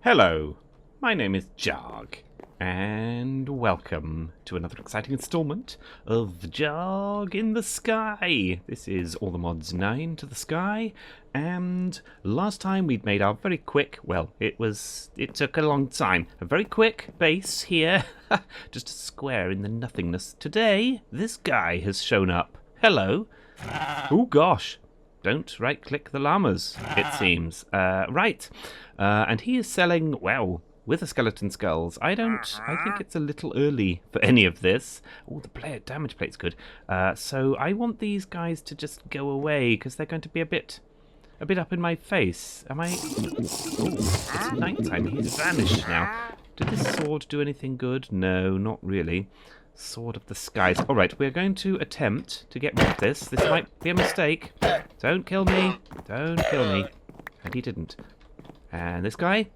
Hello, my name is Jahg, and welcome to another exciting installment of Jahg in the Sky. This is All the Mods 9 to the Sky, and last time we'd made our very quick, well, it took a long time, a very quick base here, just a square in the nothingness. Today, this guy has shown up. Hello. Oh gosh. Don't right-click the llamas, it seems. Right. And he is selling, well, with the skeleton skulls. I think it's a little early for any of this. Oh, the player damage plate's good. So I want these guys to just go away, because they're going to be a bit up in my face. Am I... Oh, it's nighttime. He's vanished now. Did this sword do anything good? No, not really. Sword of the Skies. Alright, we're going to attempt to get rid of this. This might be a mistake. Don't kill me. Don't kill me. And he didn't. And this guy?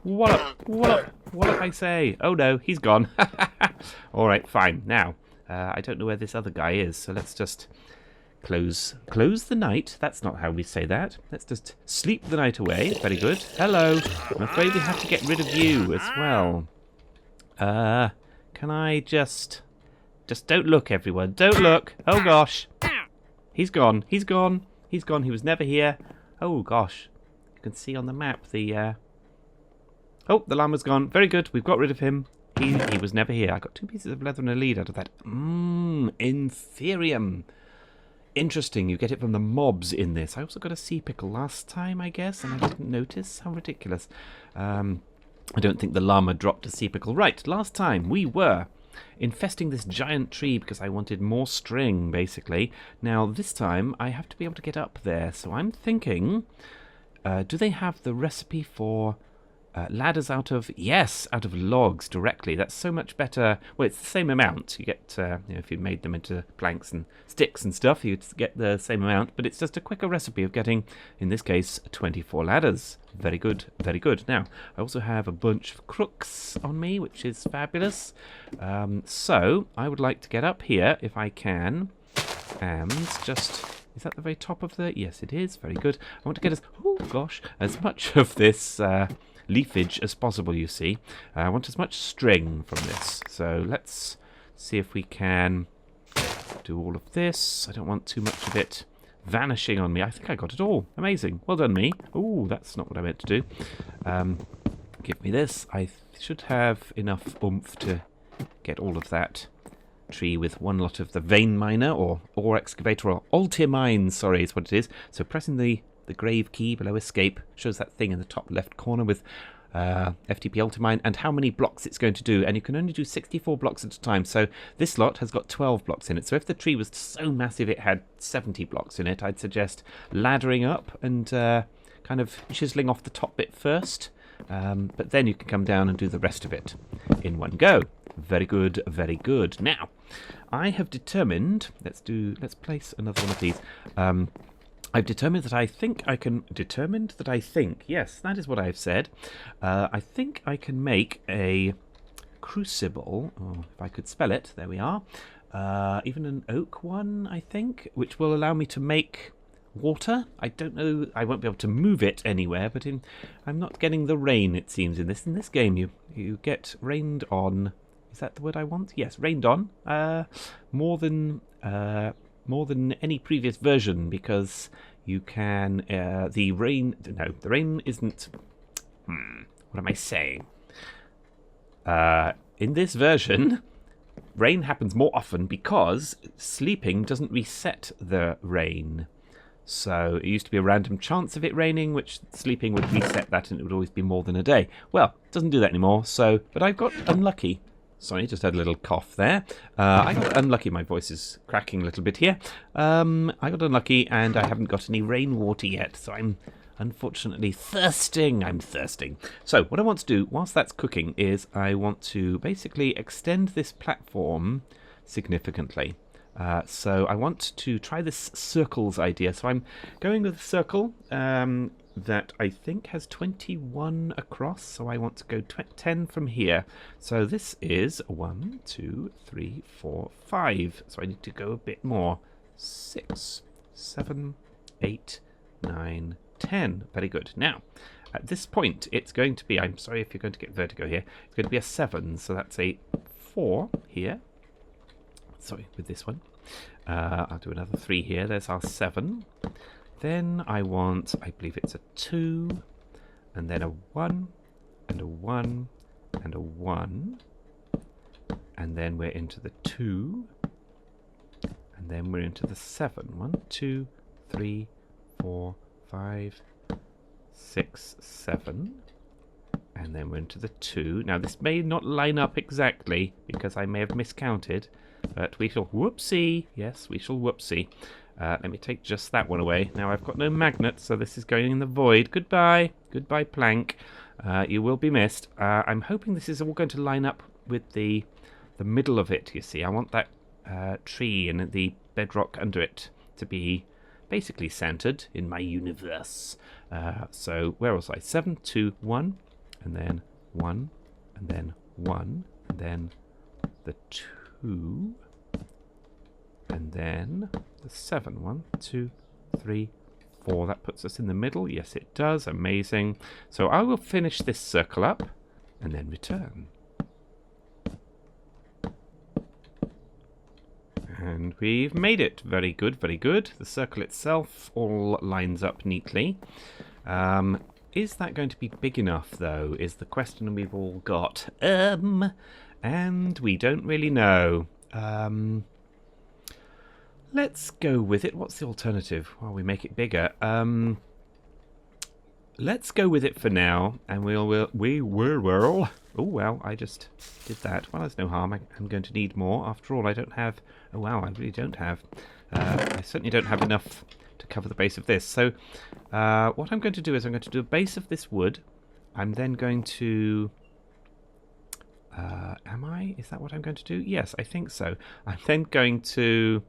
Wallop. Wallop. Wallop, I say. Oh no, he's gone. Alright, fine. Now, I don't know where this other guy is, so let's just close the night. That's not how we say that. Let's just sleep the night away. Very good. Hello. I'm afraid we have to get rid of you as well. Can I just don't look, everyone. Don't look. Oh, gosh. He's gone. He's gone. He's gone. He was never here. Oh, gosh. You can see on the map the... Oh, the llama's gone. Very good. We've got rid of him. He was never here. I got 2 pieces of leather and a lead out of that. Inferium. Interesting. You get it from the mobs in this. I also got a sea pickle last time, I guess, and I didn't notice. How ridiculous. I don't think the llama dropped a sea pickle. Right, last time we were infesting this giant tree because I wanted more string, basically. Now, this time I have to be able to get up there. So I'm thinking, do they have the recipe for ladders out of... Yes, out of logs directly. That's so much better. Well, it's the same amount. You get, if you made them into planks and sticks and stuff, you'd get the same amount. But it's just a quicker recipe of getting, in this case, 24 ladders. Very good, very good. Now, I also have a bunch of crooks on me, which is fabulous. So, I would like to get up here, if I can, and just... Is that the very top of the... Yes, it is. Very good. I want to get as much of this leafage as possible, you see. I want as much string from this. So, let's see if we can do all of this. I don't want too much of it vanishing on me. I think I got it all. Amazing. Well done, me. Oh, that's not what I meant to do. Give me this. I should have enough oomph to get all of that tree with one lot of the vein miner or ore excavator or ultimine, sorry, is what it is. So pressing the grave key below escape shows that thing in the top left corner with FTP ultimine and how many blocks it's going to do, and you can only do 64 blocks at a time, so this lot has got 12 blocks in it. So if the tree was so massive it had 70 blocks in it, I'd suggest laddering up and kind of chiseling off the top bit first, but then you can come down and do the rest of it in one go. Very good, very good. Now, I have determined, let's place another one of these. I've determined that I think I can... Yes, that is what I've said. I think I can make a crucible. Oh, if I could spell it, there we are. Even an oak one, I think, which will allow me to make water. I don't know, I won't be able to move it anywhere, but I'm not getting the rain, it seems, in this game. You get rained on. Is that the word I want? Yes, rained on. More than any previous version, because you can, the rain isn't, what am I saying? In this version, rain happens more often because sleeping doesn't reset the rain. So it used to be a random chance of it raining, which sleeping would reset that and it would always be more than a day. Well, it doesn't do that anymore, so, but I've got unlucky. Sorry, just had a little cough there. I got unlucky. My voice is cracking a little bit here. I got unlucky and I haven't got any rainwater yet, so I'm unfortunately thirsting. I'm thirsting. So what I want to do whilst that's cooking is I want to basically extend this platform significantly. So I want to try this circles idea. So I'm going with a circle that I think has 21 across. So I want to go 10 from here. So this is 1, 2, 3, 4, 5. So I need to go a bit more. 6, 7, 8, 9, 10. Very good. Now, at this point, it's going to be, I'm sorry if you're going to get vertigo here, it's going to be a 7, so that's a 4 here. Sorry, with this one. I'll do another 3 here. There's our 7. Then I want, I believe it's a 2, and then a 1, and a 1, and a 1. And then we're into the 2, and then we're into the 7. 1, 2, 3, 4, 5, 6, 7. And then we're into the 2. Now this may not line up exactly because I may have miscounted, but we shall whoopsie. Yes, we shall whoopsie. Let me take just that one away. Now I've got no magnet, so this is going in the void. Goodbye. Goodbye, plank. You will be missed. I'm hoping this is all going to line up with the middle of it, you see. I want that tree and the bedrock under it to be basically centered in my universe. So where was I? 7, 2, 1, and then 1, and then 1, and then the 2, and then the 7. 1, 2, 3, 4. That puts us in the middle. Yes, it does. Amazing. So I will finish this circle up and then return. And we've made it. Very good, very good. The circle itself all lines up neatly. Is that going to be big enough, though, is the question we've all got. And we don't really know. Let's go with it. What's the alternative? Well, we make it bigger. Let's go with it for now, and we will. Oh, well, I just did that. Well, there's no harm. I'm going to need more. After all, I don't have... Oh, wow, I really don't have... I certainly don't have enough to cover the base of this. So what I'm going to do is I'm going to do a base of this wood. I'm then going to... am I? Is that what I'm going to do? Yes, I think so. I'm then going to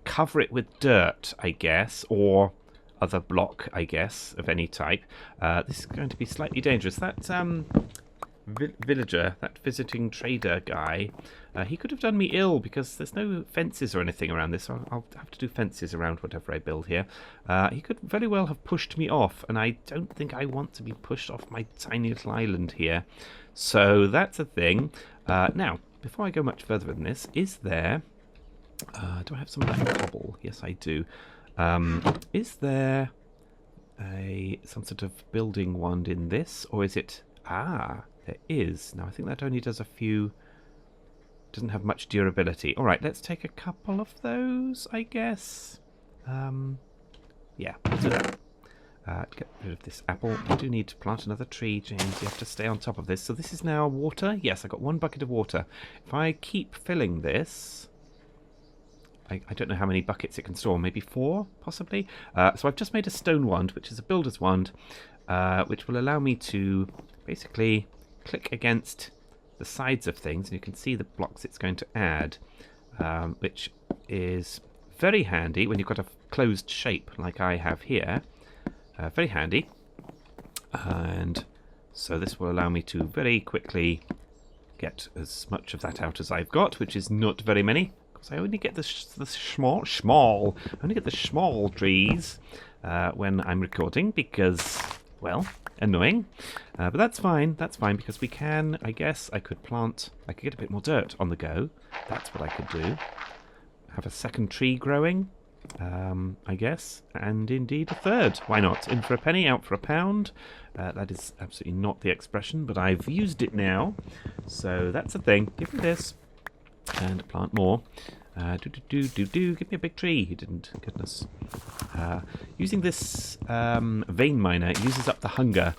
cover it with dirt, I guess, or other block, I guess, of any type. This is going to be slightly dangerous. That villager, that visiting trader guy, he could have done me ill because there's no fences or anything around this. So I'll have to do fences around whatever I build here. He could very well have pushed me off, and I don't think I want to be pushed off my tiny little island here. So that's a thing. Now, before I go much further than this, is there... do I have some of that cobble? Yes, I do. Is there some sort of building wand in this, or is it... Ah, there is. Now, I think that only does a few... Doesn't have much durability. All right, let's take a couple of those, I guess. Yeah, we'll do that. Get rid of this apple. I do need to plant another tree, James. You have to stay on top of this. So this is now water. Yes, I got 1 bucket of water. If I keep filling this... I don't know how many buckets it can store, maybe 4, possibly. So I've just made a stone wand, which is a builder's wand, which will allow me to basically click against the sides of things, and you can see the blocks it's going to add, which is very handy when you've got a closed shape like I have here. Very handy. And so this will allow me to very quickly get as much of that out as I've got, which is not very many. I only get the small trees when I'm recording because, well, annoying. But that's fine, because we can, I guess, I could get a bit more dirt on the go. That's what I could do. Have a second tree growing, I guess, and indeed a third. Why not? In for a penny, out for a pound. That is absolutely not the expression, but I've used it now. So that's a thing. Give me this. And plant more. Give me a big tree. He didn't. Goodness. Using this vein miner uses up the hunger.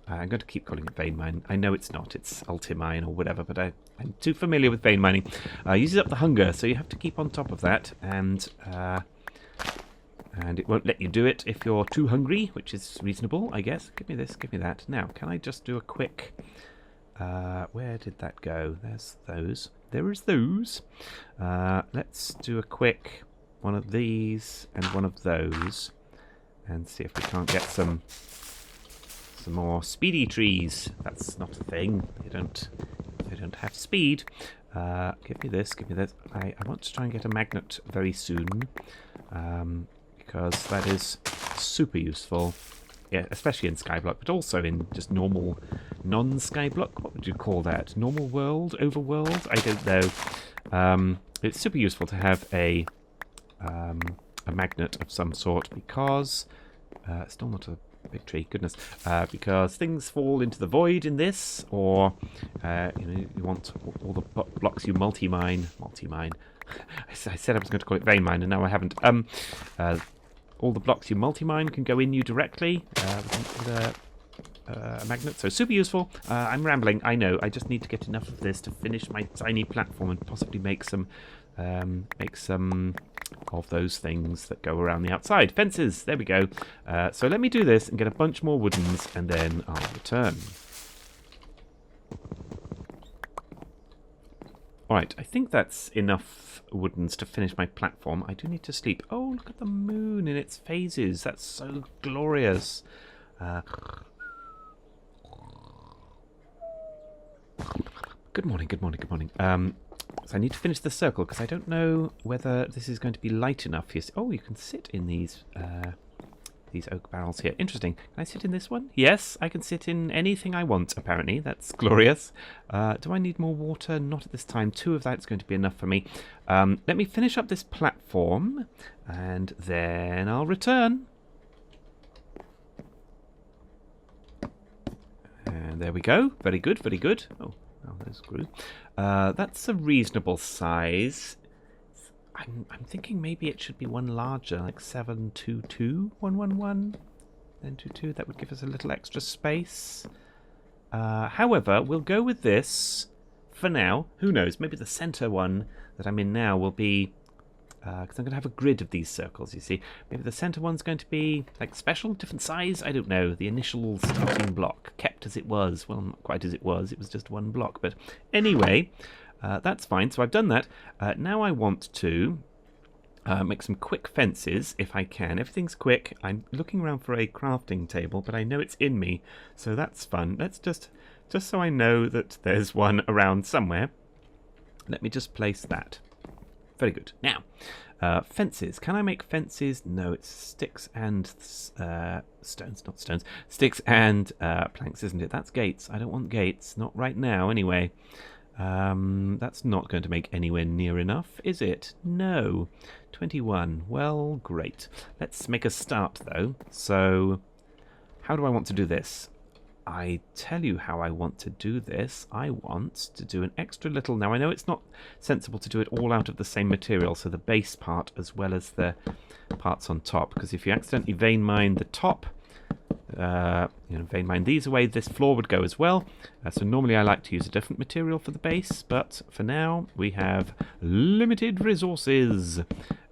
I'm going to keep calling it vein mine. I know it's not. It's ultimine or whatever, but I'm too familiar with vein mining. Uses up the hunger, so you have to keep on top of that, and it won't let you do it if you're too hungry, which is reasonable, I guess. Give me this. Give me that. Now, can I just do a quick... where did that go? There's those. There is those. Let's do a quick one of these and one of those, and see if we can't get some more speedy trees. That's not a thing. They don't have speed. Give me this. Give me this. I want to try and get a magnet very soon, because that is super useful yeah, especially in Skyblock, but also in just normal non-Skyblock. What would you call that? Normal world? Overworld? I don't know. It's super useful to have a magnet of some sort because... still not a big tree, goodness. Because things fall into the void in this, or you want all the blocks you multi-mine. I said I was going to call it vein mine, and now I haven't. All the blocks you multi-mine can go in you directly with a magnet, so super useful. I'm rambling, I know. I just need to get enough of this to finish my tiny platform and possibly make some of those things that go around the outside. Fences, there we go. So let me do this and get a bunch more woodens, and then I'll return. Alright, I think that's enough woodens to finish my platform. I do need to sleep. Oh, look at the moon in its phases. That's so glorious. Good morning. So I need to finish the circle because I don't know whether this is going to be light enough here. Oh, you can sit in these oak barrels here. Interesting. Can I sit in this one? Yes, I can sit in anything I want, apparently. That's glorious. Do I need more water? Not at this time. 2 of that's going to be enough for me. Let me finish up this platform, and then I'll return. And there we go. Very good, very good. Oh, there's grew. That's a reasonable size. I'm thinking maybe it should be one larger, like 72211, then 22. That would give us a little extra space. However, we'll go with this for now. Who knows? Maybe the center one that I'm in now will be, because I'm going to have a grid of these circles, you see. Maybe the center one's going to be like special, different size. I don't know. The initial starting block kept as it was. Well, not quite as it was. It was just one block. But anyway, that's fine. So I've done that. Now I want to make some quick fences if I can. Everything's quick. I'm looking around for a crafting table, but I know it's in me. So that's fun. Let's just so I know that there's one around somewhere. Let me just place that. Very good. Now, fences. Can I make fences? No, it's sticks and stones, not stones. Sticks and planks, isn't it? That's gates. I don't want gates. Not right now, anyway. That's not going to make anywhere near enough, is it? No. 21. Well, great. Let's make a start, though. So, how do I want to do this? I tell you how I want to do this. I want to do an extra little... Now, I know it's not sensible to do it all out of the same material, so the base part as well as the parts on top, because if you accidentally vein mine the top, vein mine these away, this floor would go as well. So normally I like to use a different material for the base, but for now we have limited resources,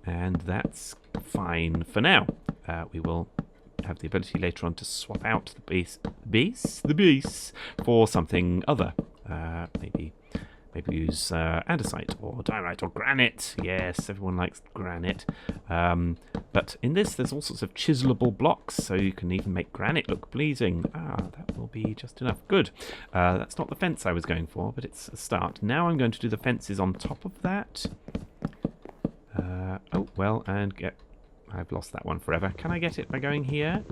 and that's fine for now. We will have the ability later on to swap out the base for something other. Maybe use andesite or diorite or granite. Yes, everyone likes granite. But in this, there's all sorts of chiselable blocks, so you can even make granite look pleasing. That will be just enough. Good. That's not the fence I was going for, but it's a start. Now I'm going to do the fences on top of that. I've lost that one forever. Can I get it by going here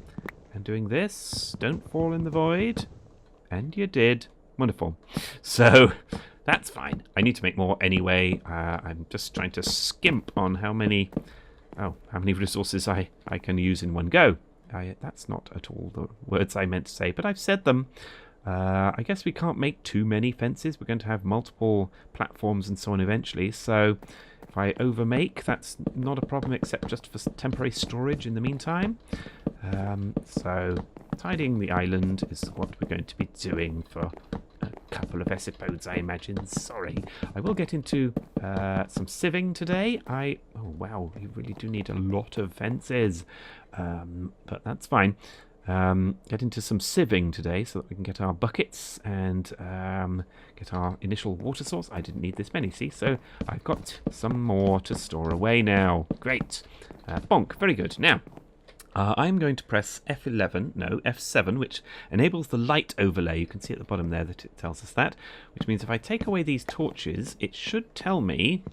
and doing this? Don't fall in the void. And you did. Wonderful. So that's fine. I need to make more anyway. I'm just trying to skimp on how many resources I can use in one go. That's not at all the words I meant to say, but I've said them. I guess we can't make too many fences. We're going to have multiple platforms and so on eventually, so if I overmake, that's not a problem except just for temporary storage in the meantime. So tidying the island is what we're going to be doing for a couple of episodes, I imagine. Sorry. I will get into some sieving today. Oh wow, you really do need a lot of fences, but that's fine. Get into some sieving today so that we can get our buckets and get our initial water source. I didn't need this many, see? So I've got some more to store away now. Great. Bonk. Very good. Now, I'm going to press F7, which enables the light overlay. You can see at the bottom there that it tells us that, which means if I take away these torches, it should tell me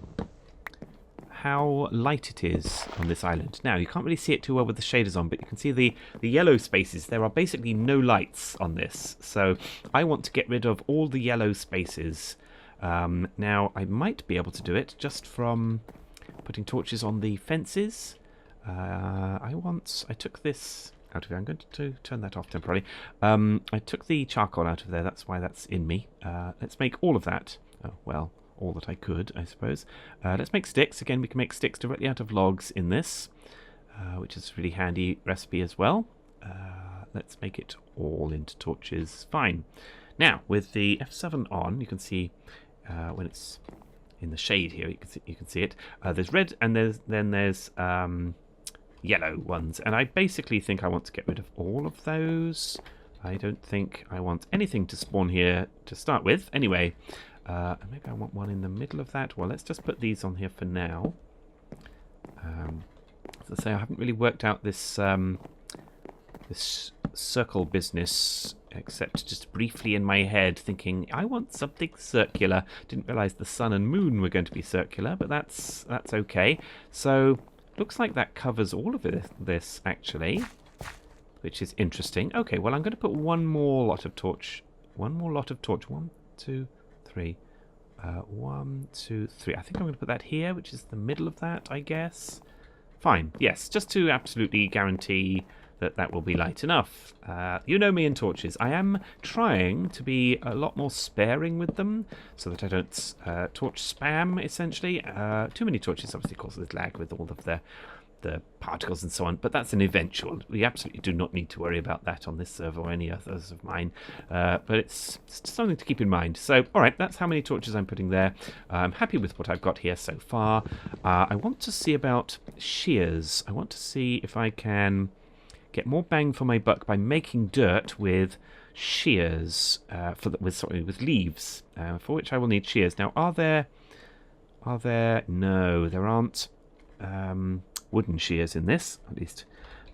how light it is on this island. Now, you can't really see it too well with the shaders on, but you can see the yellow spaces. There are basically no lights on this, so I want to get rid of all the yellow spaces. Now, I might be able to do it just from putting torches on the fences. I took this out of here. I'm going to turn that off temporarily. I took the charcoal out of there. That's why that's in me. Let's make all of that. Oh, well, all that I could, I suppose. Let's make sticks. Again, we can make sticks directly out of logs in this, which is a really handy recipe as well. Let's make it all into torches. Fine. Now, with the F7 on, you can see when it's in the shade here, you can see it. There's red, and then there's yellow ones, and I basically think I want to get rid of all of those. I don't think I want anything to spawn here to start with. Anyway, maybe I want one in the middle of that. Well, let's just put these on here for now. As I say, I haven't really worked out this this circle business, except just briefly in my head, thinking I want something circular. Didn't realise the sun and moon were going to be circular, but that's okay. So looks like that covers all of this actually, which is interesting. Okay, well, I'm going to put one more lot of torch. 1, 2, 3. 1, 2, 3. I think I'm going to put that here, which is the middle of that, I guess. Fine. Yes, just to absolutely guarantee that will be light enough. You know me and torches. I am trying to be a lot more sparing with them so that I don't torch spam, essentially. Too many torches obviously causes lag with all of the particles and so on, but that's an eventual. We absolutely do not need to worry about that on this server or any others of mine, but it's something to keep in mind. So, alright, that's how many torches I'm putting there. I'm happy with what I've got here so far. I want to see about shears. I want to see if I can get more bang for my buck by making dirt with shears, with leaves, for which I will need shears. Now, are there? No, there aren't wooden shears in this, at least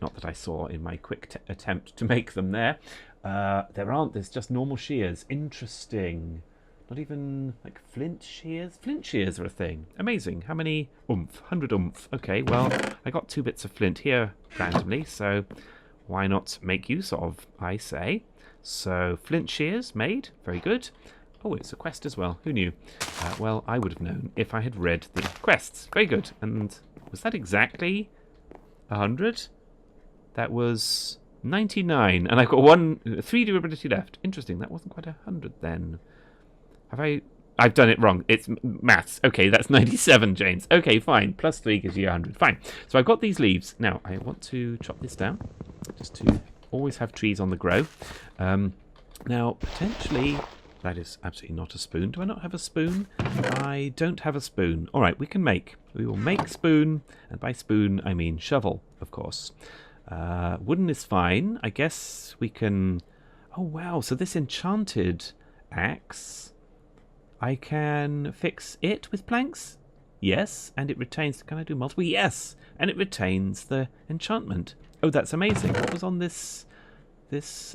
not that I saw in my quick attempt to make them there. There aren't. There's just normal shears. Interesting. Not even like flint shears. Flint shears are a thing. Amazing. How many oomph? 100 oomph. Okay, well, I got 2 bits of flint here randomly, so why not make use of, I say. So, flint shears made. Very good. Oh, it's a quest as well. Who knew? Well, I would have known if I had read the quests. Very good. And was that exactly 100? That was 99. And I've got 3 durability left. Interesting. That wasn't quite 100 then. I've done it wrong. It's maths. Okay, that's 97, James. Okay, fine. Plus 3 gives you 100. Fine. So I've got these leaves. Now, I want to chop this down, just to always have trees on the grow. Now, potentially, that is absolutely not a spoon. Do I not have a spoon? I don't have a spoon. All right, we will make spoon, and by spoon, I mean shovel, of course. Wooden is fine. I guess we can... Oh, wow. So this enchanted axe... I can fix it with planks? Yes, and it retains... Can I do multiple? Yes, and it retains the enchantment. Oh, that's amazing. What was on this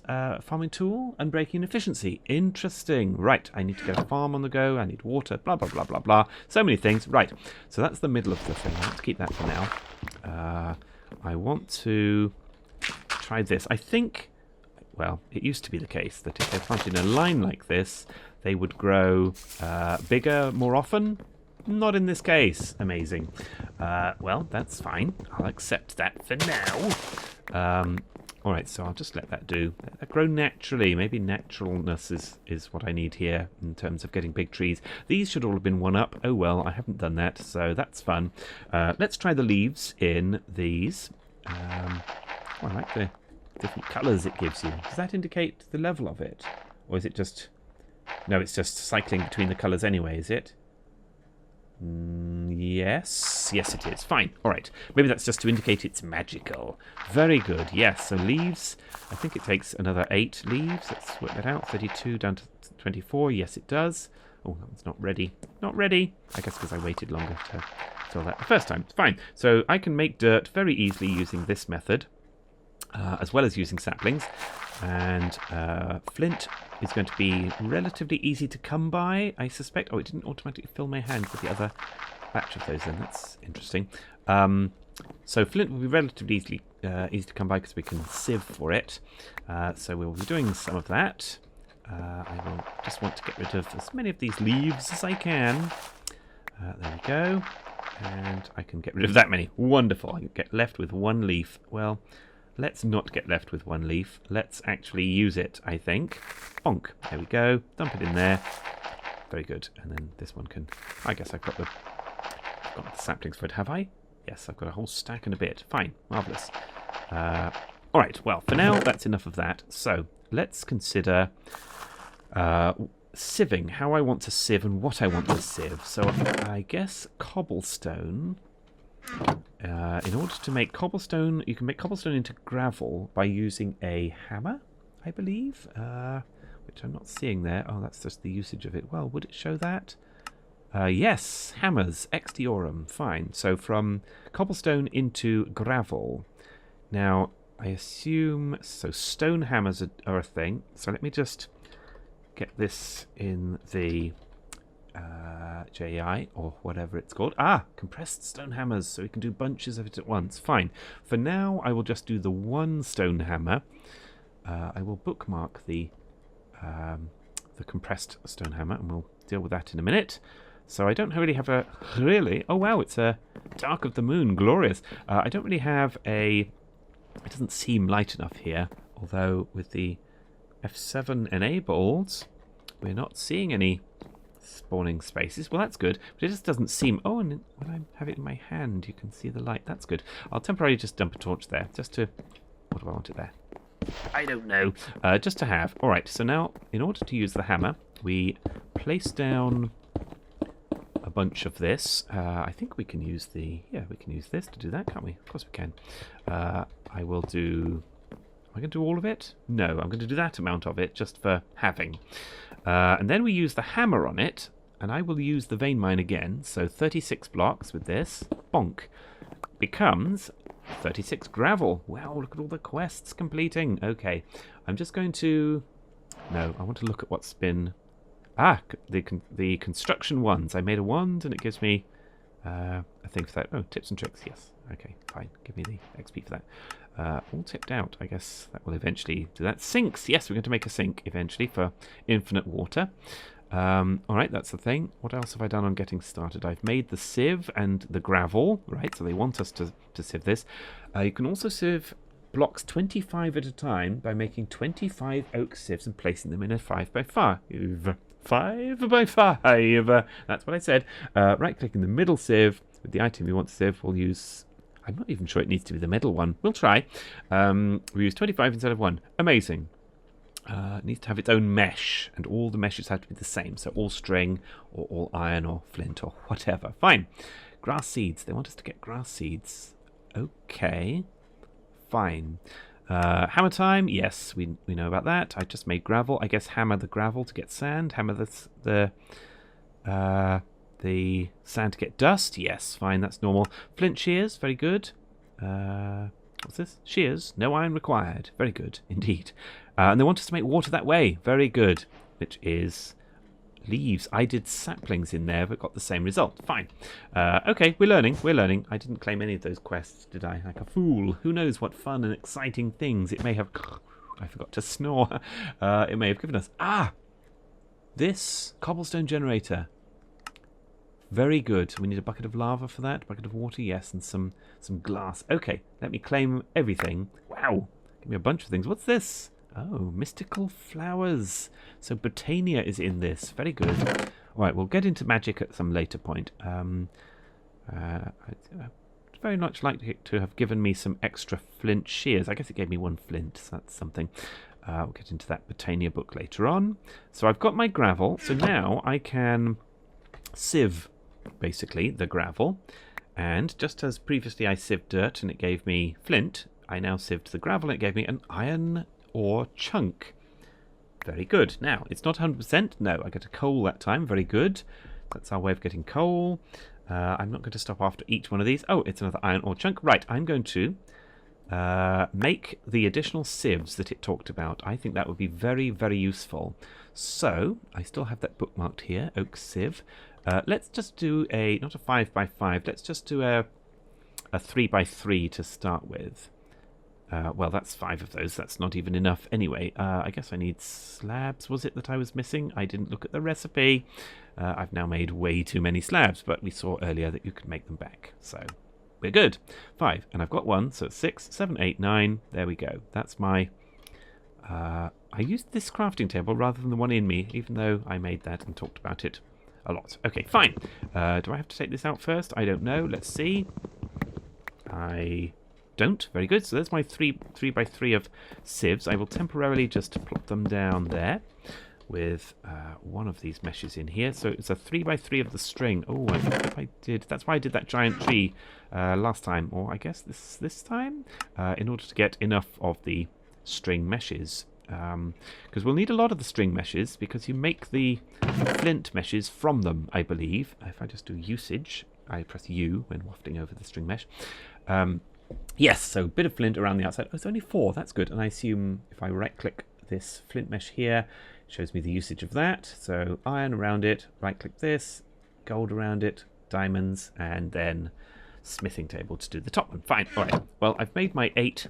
farming tool? Unbreaking efficiency. Interesting. Right, I need to get a farm on the go. I need water, blah, blah, blah, blah, blah. So many things. Right, so that's the middle of the thing. I want to keep that for now. I want to try this. I think... Well, it used to be the case that if they're planted in a line like this, they would grow bigger more often. Not in this case. Amazing. Well, that's fine. I'll accept that for now. All right, so I'll just let that do. Let that grow naturally. Maybe naturalness is what I need here in terms of getting big trees. These should all have been one up. Oh, well, I haven't done that, so that's fun. Let's try the leaves in these. I like the different colours it gives you. Does that indicate the level of it? Or is it just... No, it's just cycling between the colours anyway, is it? Yes. Yes, it is. Fine. All right. Maybe that's just to indicate it's magical. Very good. Yes. So leaves. I think it takes another 8 leaves. Let's work that out. 32 down to 24. Yes, it does. Oh, that one's not ready. Not ready. I guess because I waited longer to fill that the first time. Fine. So I can make dirt very easily using this method. As well as using saplings, and flint is going to be relatively easy to come by, I suspect. Oh, it didn't automatically fill my hand with the other batch of those then. That's interesting. So flint will be relatively easy to come by because we can sieve for it. So we'll be doing some of that. I will just want to get rid of as many of these leaves as I can. There we go. And I can get rid of that many. Wonderful. I can get left with one leaf. Well, let's not get left with one leaf. Let's actually use it, I think. Bonk. There we go. Dump it in there. Very good. And then this one can... I guess I've got the saplings for it, have I? Yes, I've got a whole stack and a bit. Fine. Marvellous. Alright, well, for now, that's enough of that. So, let's consider sieving. How I want to sieve and what I want to sieve. So, I guess cobblestone... in order to make cobblestone, you can make cobblestone into gravel by using a hammer, I believe, which I'm not seeing there. Oh, that's just the usage of it. Well, would it show that? Yes, hammers, extiorum, fine. So from cobblestone into gravel. Now, I assume, so stone hammers are a thing. So let me just get this in the... JI or whatever it's called. Compressed stone hammers, so we can do bunches of it at once. Fine. For now, I will just do the one stone hammer. I will bookmark the compressed stone hammer, and we'll deal with that in a minute. So I don't really have a... Really? Oh, wow, it's a Dark of the Moon. Glorious. I don't really have a... It doesn't seem light enough here, although with the F7 enabled, we're not seeing any spawning spaces. Well, that's good, but it just doesn't seem... Oh, and when I have it in my hand, you can see the light. That's good. I'll temporarily just dump a torch there, just to... What do I want it there? I don't know. Just to have. All right, so now, in order to use the hammer, we place down a bunch of this. I think we can use the... Yeah, we can use this to do that, can't we? Of course we can. I will do... Am I going to do all of it? No, I'm going to do that amount of it, just for having. And then we use the hammer on it, and I will use the vein mine again. So 36 blocks with this. Bonk. Becomes 36 gravel. Wow, look at all the quests completing. Okay, I'm just going to... No, I want to look at what's been... the construction ones. I made a wand, and it gives me a thing for that. Oh, tips and tricks, yes. Okay, fine. Give me the XP for that. All tipped out. I guess that will eventually do that. Sinks. Yes, we're going to make a sink eventually for infinite water. All right, that's the thing. What else have I done on getting started? I've made the sieve and the gravel, right? So they want us to sieve this. You can also sieve blocks 25 at a time by making 25 oak sieves and placing them in a 5x5. 5x5. That's what I said. Right-click in the middle sieve with the item you want to sieve. We'll use... I'm not even sure it needs to be the middle one. We'll try. We use 25 instead of 1. Amazing. It needs to have its own mesh, and all the meshes have to be the same. So all string, or all iron, or flint, or whatever. Fine. Grass seeds. They want us to get grass seeds. Okay. Fine. Hammer time. Yes, we know about that. I just made gravel. I guess hammer the gravel to get sand. Hammer the sand to get dust. Yes, fine, that's normal. Flint shears, very good. What's this? Shears, no iron required. Very good, indeed. And they want us to make water that way. Very good. Which is leaves. I did saplings in there, but got the same result. Fine. Okay, we're learning. We're learning. I didn't claim any of those quests, did I? Like a fool. Who knows what fun and exciting things it may have... I forgot to snore. It may have given us. This cobblestone generator. Very good. We need a bucket of lava for that. Bucket of water, yes, and some glass. Okay, let me claim everything. Wow. Give me a bunch of things. What's this? Oh, mystical flowers. So Botania is in this. Very good. All right, we'll get into magic at some later point. I'd very much like it to have given me some extra flint shears. I guess it gave me 1 flint, so that's something. We'll get into that Botania book later on. So I've got my gravel. So now I can sieve, basically, the gravel. And just as previously I sieved dirt and it gave me flint, I now sieved the gravel and it gave me an iron ore chunk. Very good. Now, it's not 100%. No, I got a coal that time. Very good. That's our way of getting coal. I'm not going to stop after each one of these. Oh, it's another iron ore chunk. Right, I'm going to make the additional sieves that it talked about. I think that would be very, very useful. So, I still have that bookmarked here, oak sieve. Let's just do not a 5 by 5. Let's just do a 3 by 3 to start with. Well, that's 5 of those. That's not even enough anyway. I guess I need slabs. Was it that I was missing? I didn't look at the recipe. I've now made way too many slabs, but we saw earlier that you could make them back. So we're good. 5. And I've got 1. So 6, 7, 8, 9. There we go. That's my... I used this crafting table rather than the one in me, even though I made that and talked about it a lot. Okay, fine. Do I have to take this out first? I don't know. Let's see. I don't. Very good. So there's my 3 by 3 of sieves. I will temporarily just plop them down there with one of these meshes in here. So it's a 3 by 3 of the string. Oh, I think if I did... That's why I did that giant tree last time, or I guess this time, in order to get enough of the string meshes. Because we'll need a lot of the string meshes, because you make the flint meshes from them, I believe. If I just do usage, I press U when wafting over the string mesh. Yes, so a bit of flint around the outside. Oh, it's only 4, that's good. And I assume if I right-click this flint mesh here, it shows me the usage of that. So iron around it, right-click this, gold around it, diamonds, and then smithing table to do the top one. Fine, all right. Well, I've made my 8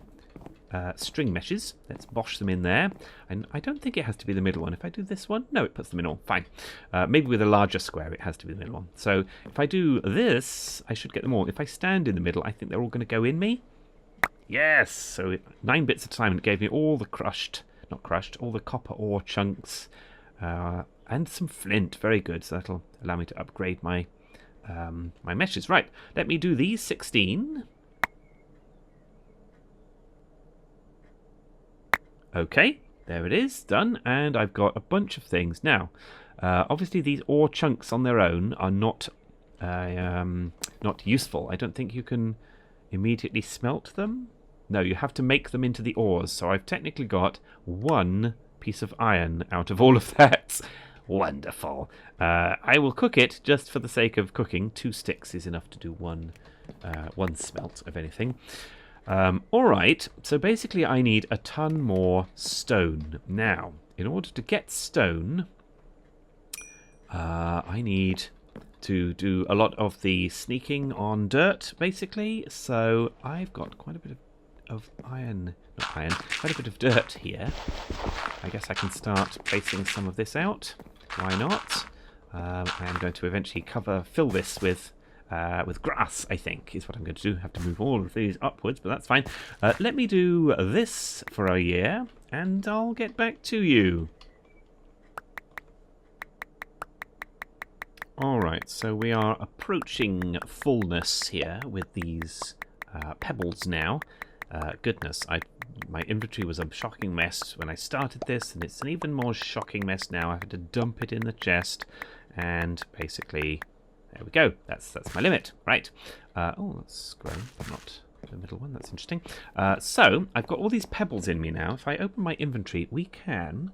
string meshes. Let's bosh them in there. And I don't think it has to be the middle one. If I do this one, no, it puts them in all. Fine. Maybe with a larger square, it has to be the middle one. So if I do this, I should get them all. If I stand in the middle, I think they're all going to go in me. Yes! So 9 bits at a time, and it gave me all the all the copper ore chunks, and some flint. Very good. So that'll allow me to upgrade my my meshes. Right. Let me do these 16. Okay, there it is, done, and I've got a bunch of things. Now, obviously these ore chunks on their own are not useful. I don't think you can immediately smelt them. No, you have to make them into the ores, so I've technically got 1 piece of iron out of all of that. Wonderful. I will cook it just for the sake of cooking. 2 sticks is enough to do one smelt of anything. Alright, so basically I need a ton more stone. Now, in order to get stone, I need to do a lot of the sneaking on dirt, basically. So I've got quite a bit of quite a bit of dirt here. I guess I can start placing some of this out. Why not? I am going to eventually fill this with grass, I think, is what I'm going to do. Have to move all of these upwards, but that's fine. Let me do this for a year, and I'll get back to you. Alright, so we are approaching fullness here with these pebbles now. Goodness, my inventory was a shocking mess when I started this, and it's an even more shocking mess now. I had to dump it in the chest, and basically... There we go. That's my limit. Right. Oh, that's grown, but not the middle one. That's interesting. So I've got all these pebbles in me now. If I open my inventory, we can...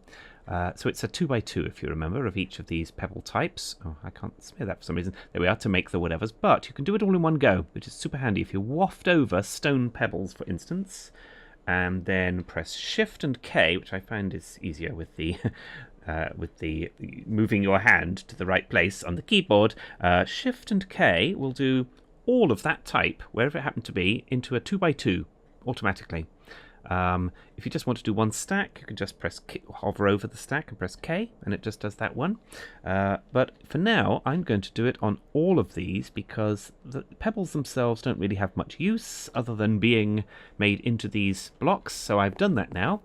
so it's a 2 by 2, if you remember, of each of these pebble types. Oh, I can't smear that for some reason. There we are, to make the whatevers. But you can do it all in one go, which is super handy. If you waft over stone pebbles, for instance, and then press Shift and K, which I find is easier with the... moving your hand to the right place on the keyboard, Shift and K will do all of that type, wherever it happened to be, into a 2 by 2 automatically. If you just want to do one stack, you can just hover over the stack and press K, and it just does that one. But for now, I'm going to do it on all of these, because the pebbles themselves don't really have much use other than being made into these blocks. So I've done that now.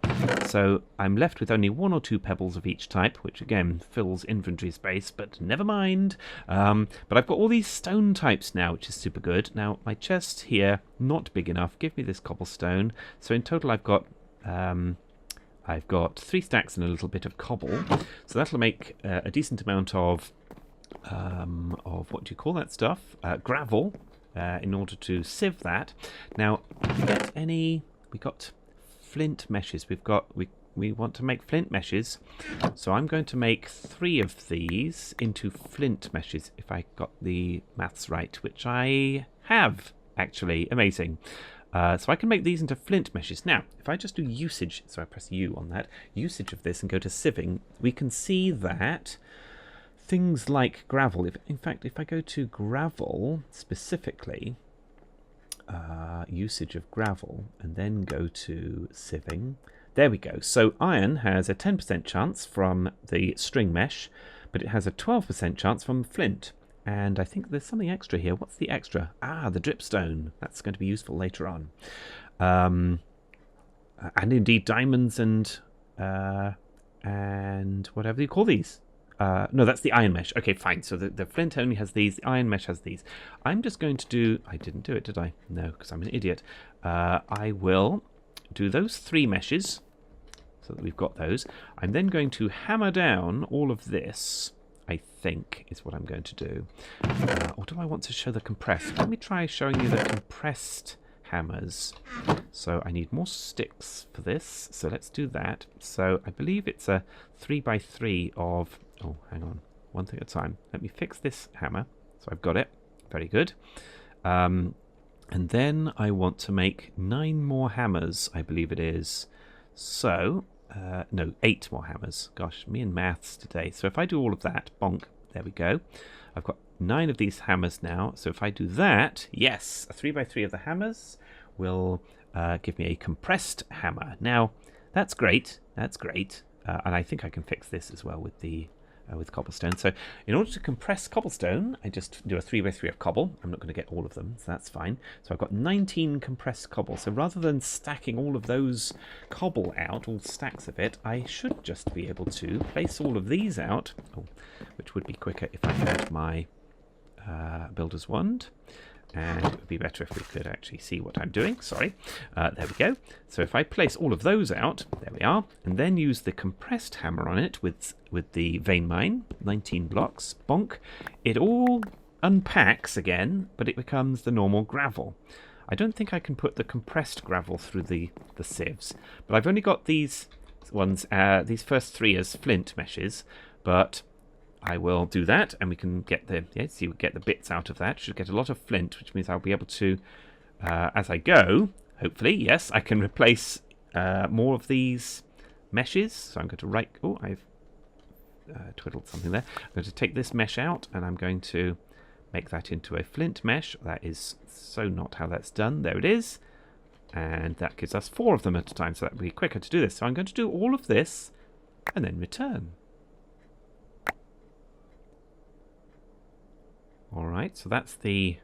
So I'm left with only 1 or 2 pebbles of each type, which again fills inventory space, but never mind. But I've got all these stone types now, which is super good. Now, my chest here, not big enough. Give me this cobblestone. So in total, I've got 3 stacks and a little bit of cobble, so that'll make a decent amount of what do you call that stuff? Gravel, in order to sieve that. Now, did we get any? We got flint meshes. We want to make flint meshes, so I'm going to make 3 of these into flint meshes, if I got the maths right, which I have, actually. Amazing. So I can make these into flint meshes. Now, if I just do usage, so I press U on that, usage of this and go to sieving, we can see that things like gravel. In fact, if I go to gravel specifically, usage of gravel, and then go to sieving, there we go. So iron has a 10% chance from the string mesh, but it has a 12% chance from flint. And I think there's something extra here. What's the extra? Ah, the dripstone. That's going to be useful later on. And indeed diamonds and whatever you call these. No, that's the iron mesh. Okay, fine. So the flint only has these. The iron mesh has these. I'm just going to do... I didn't do it, did I? No, because I'm an idiot. I will do those 3 meshes so that we've got those. I'm then going to hammer down all of this, I think, is what I'm going to do. Or do I want to show the compressed? Let me try showing you the compressed hammers. So I need more sticks for this. So let's do that. So I believe it's a 3x3 of... Oh, hang on. One thing at a time. Let me fix this hammer. So I've got it. Very good. And then I want to make 9 more hammers, I believe it is. So... no, 8 more hammers. Gosh, me and maths today. So if I do all of that, bonk, there we go. I've got 9 of these hammers now. So if I do that, yes, a 3x3 of the hammers will give me a compressed hammer. Now, that's great. That's great. And I think I can fix this as well with the with cobblestone. So in order to compress cobblestone, I just do a 3x3 of cobble. I'm not going to get all of them, so that's fine. So I've got 19 compressed cobble. So rather than stacking all of those cobble out, all stacks of it, I should just be able to place all of these out, which would be quicker if I had my builder's wand. And it would be better if we could actually see what I'm doing. Sorry. There we go. So if I place all of those out, there we are, and then use the compressed hammer on it with the vein mine, 19 blocks, bonk, it all unpacks again, but it becomes the normal gravel. I don't think I can put the compressed gravel through the sieves, but I've only got these ones, these first 3 as flint meshes, but... I will do that, and we can get the get the bits out of that. Should get a lot of flint, which means I'll be able to, as I go, hopefully, yes, I can replace more of these meshes. So I'm going to oh, I've twiddled something there. I'm going to take this mesh out, and I'm going to make that into a flint mesh. That is so not how that's done. There it is, and that gives us 4 of them at a time, so that will be quicker to do this. So I'm going to do all of this, and then return. Alright, so that's the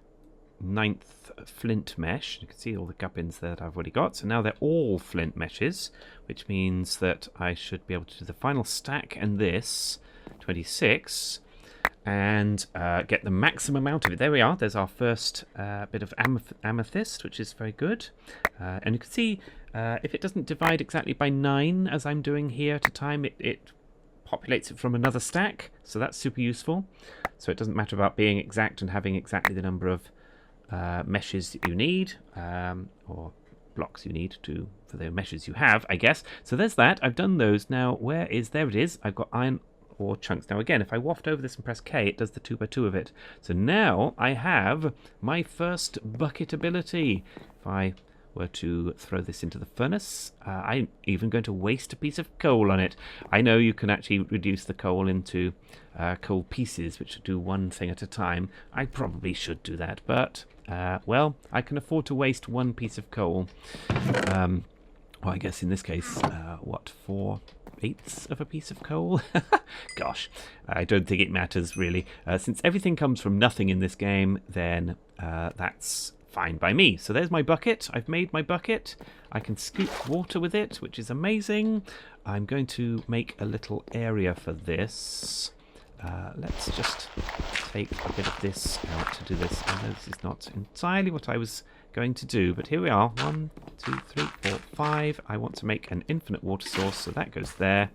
9th flint mesh. You can see all the gubbins there that I've already got. So now they're all flint meshes, which means that I should be able to do the final stack and this, 26, and get the maximum amount of it. There we are. There's our first bit of amethyst, which is very good. And you can see if it doesn't divide exactly by 9, as I'm doing here at a time, it populates it from another stack, so that's super useful. So it doesn't matter about being exact and having exactly the number of meshes that you need, or blocks you need for the meshes you have, I guess. So there's that. I've done those. Now, there it is. I've got iron ore chunks. Now again, if I waft over this and press K, it does the 2x2 of it. So now I have my first bucket ability. If I were to throw this into the furnace, I'm even going to waste a piece of coal on it. I know you can actually reduce the coal into coal pieces, which do one thing at a time. I probably should do that, but well, I can afford to waste 1 piece of coal. Well, I guess in this case, what, 4/8 of a piece of coal? Gosh, I don't think it matters really. Since everything comes from nothing in this game, then that's fine by me. So there's my bucket. I've made my bucket. I can scoop water with it, which is amazing. I'm going to make a little area for this. Let's just take a bit of this out to do this. I know this is not entirely what I was going to do, but here we are. 1, 2, 3, 4, 5. I want to make an infinite water source, so that goes there.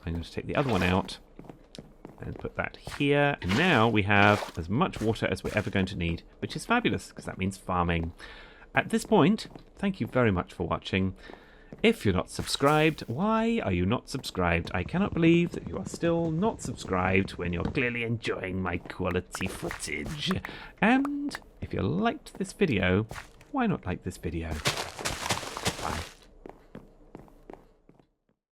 I'm going to take the other one out and put that here. And now we have as much water as we're ever going to need, which is fabulous, because that means farming. At this point, thank you very much for watching. If you're not subscribed, why are you not subscribed? I cannot believe that you are still not subscribed when you're clearly enjoying my quality footage. And if you liked this video, why not like this video? Bye.